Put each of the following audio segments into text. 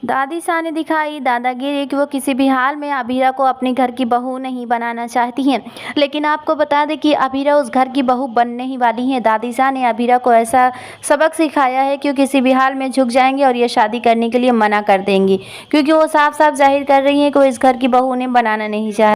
दादी सा ने दिखाई दादागिरी कि वो किसी भी हाल में अभीरा को अपने घर की बहू नहीं बनाना चाहती हैं। लेकिन आपको बता दें कि अभीरा उस घर की बहू बनने ही वाली हैं। दादी सा ने अभीरा को ऐसा सबक सिखाया है कि वो किसी भी हाल में झुक जाएंगे और ये शादी करने के लिए मना कर देंगी, क्योंकि वो साफ साफ जाहिर कर रही हैं कि वो इस घर की बहू उन्हें बनाना नहीं चाहती।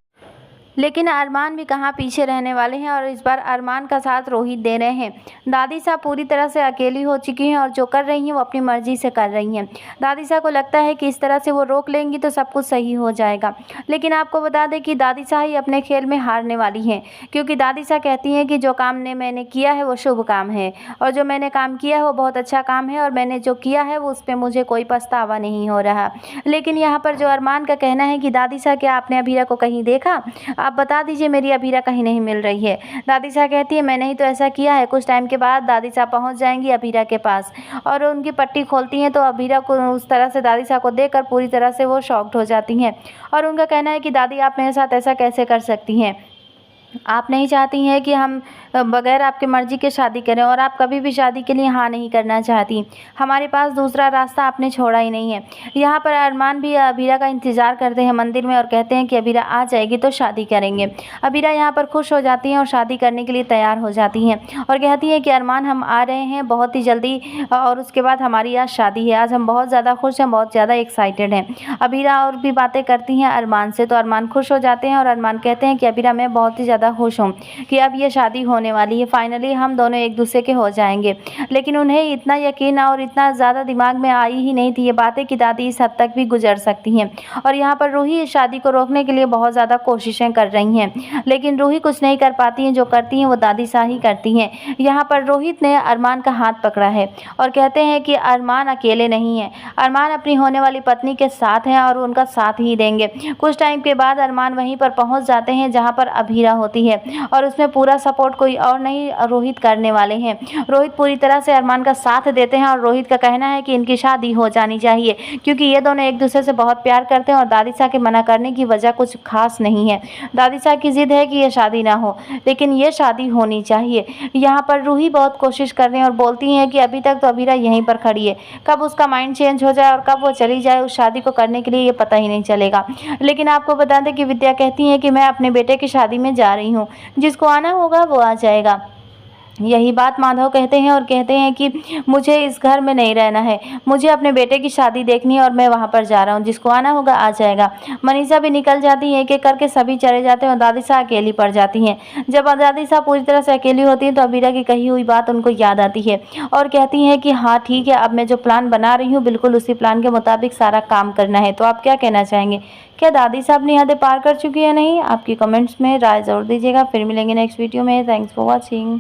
लेकिन अरमान भी कहाँ पीछे रहने वाले हैं और इस बार अरमान का साथ रोहित दे रहे हैं। दादी साहब पूरी तरह से अकेली हो चुकी हैं और जो कर रही हैं वो अपनी मर्जी से कर रही हैं। दादी साहब को लगता है कि इस तरह से वो रोक लेंगी तो सब कुछ सही हो जाएगा। लेकिन आपको बता दें कि दादी साहब ही अपने खेल में हारने वाली हैं, क्योंकि दादी साहब कहती हैं कि जो काम ने मैंने किया है वो शुभ काम है और जो मैंने काम किया है वो बहुत अच्छा काम है और मैंने जो किया है वो उस पर मुझे कोई पछतावा नहीं हो रहा। लेकिन यहाँ पर जो अरमान का कहना है कि दादी साहब क्या आपने अभीरा को कहीं देखा, आप बता दीजिए मेरी अभीरा कहीं नहीं मिल रही है। दादी साहब कहती है मैंने ही तो ऐसा किया है। कुछ टाइम के बाद दादी साहब पहुंच जाएंगी अभीरा के पास और उनकी पट्टी खोलती हैं तो अभीरा को उस तरह से दादी साहब को देखकर पूरी तरह से वो शॉक्ड हो जाती हैं और उनका कहना है कि दादी आप मेरे साथ ऐसा कैसे कर सकती हैं, आप नहीं चाहती हैं कि हम बगैर आपके मर्ज़ी के शादी करें और आप कभी भी शादी के लिए हाँ नहीं करना चाहती। हमारे पास दूसरा रास्ता आपने छोड़ा ही नहीं है। यहाँ पर अरमान भी अभीरा का इंतज़ार करते हैं मंदिर में और कहते हैं कि अभीरा आ जाएगी तो शादी करेंगे। अभीरा यहाँ पर खुश हो जाती हैं और शादी करने के लिए तैयार हो जाती हैं और कहती हैं कि अरमान हम आ रहे हैं बहुत ही जल्दी और उसके बाद हमारी आज शादी है। आज हम बहुत ज़्यादा खुश हैं, बहुत ज़्यादा एक्साइटेड हैं। अभीरा और भी बातें करती हैं अरमान से तो अरमान खुश हो जाते हैं और अरमान कहते हैं कि अभीरा मैं बहुत ही ज़्यादा खुश हूँ कि अब ये शादी होने वाली है, फाइनली हम दोनों एक दूसरे के हो जाएंगे। लेकिन उन्हें इतना यकीन और इतना ज़्यादा दिमाग में आई ही नहीं थी ये बातें कि दादी इस हद तक भी गुजर सकती हैं। और यहाँ पर रूही इस शादी को रोकने के लिए बहुत ज़्यादा कोशिशें कर रही हैं, लेकिन रूही कुछ नहीं कर पाती हैं। जो करती हैं वो दादी सा ही करती हैं। यहाँ पर रोहित ने अरमान का हाथ पकड़ा है और कहते हैं कि अरमान अकेले नहीं है, अरमान अपनी होने वाली पत्नी के साथ हैं और उनका साथ ही देंगे। कुछ टाइम के बाद अरमान वहीं पर पहुँच जाते हैं जहाँ पर अभीरा होती है और उसमें पूरा सपोर्ट कोई और नहीं रोहित करने वाले हैं। रोहित पूरी तरह से अरमान का साथ देते हैं और रोहित का कहना है कि इनकी शादी हो जानी चाहिए, क्योंकि ये दोनों एक दूसरे से बहुत प्यार करते हैं और दादी साहब के मना करने की वजह कुछ खास नहीं है। दादी साहब की जिद है कि ये शादी ना हो, लेकिन ये शादी होनी चाहिए। यहाँ पर रूही बहुत कोशिश कर रहे हैं और बोलती हैं कि अभी तक तो अभीरा यहीं पर खड़ी है, कब उसका माइंड चेंज हो जाए और कब वो चली जाए उस शादी को करने के लिए ये पता ही नहीं चलेगा। लेकिन आपको बता दें कि विद्या कहती हैं कि मैं अपने बेटे की शादी में जा रही हूँ, जिसको आना होगा वो आ जाएगा। यही बात माधव कहते हैं और कहते हैं कि मुझे इस घर में नहीं रहना है, मुझे अपने बेटे की शादी देखनी है और मैं वहाँ पर जा रहा हूँ, जिसको आना होगा आ जाएगा। मनीषा भी निकल जाती है, एक एक करके सभी चले जाते हैं और दादी साहब अकेली पड़ जाती हैं। जब दादी साहब पूरी तरह से अकेली होती हैं तो अभीरा की कही हुई बात उनको याद आती है और कहती हैं कि हाँ ठीक है, अब मैं जो प्लान बना रही हूँ बिल्कुल उसी प्लान के मुताबिक सारा काम करना है। तो आप क्या कहना चाहेंगे, क्या दादी साहब ने हदें पार कर चुकी है नहीं? आपकी कमेंट्स में राय ज़रूर दीजिएगा। फिर मिलेंगे नेक्स्ट वीडियो में। Thanks for watching.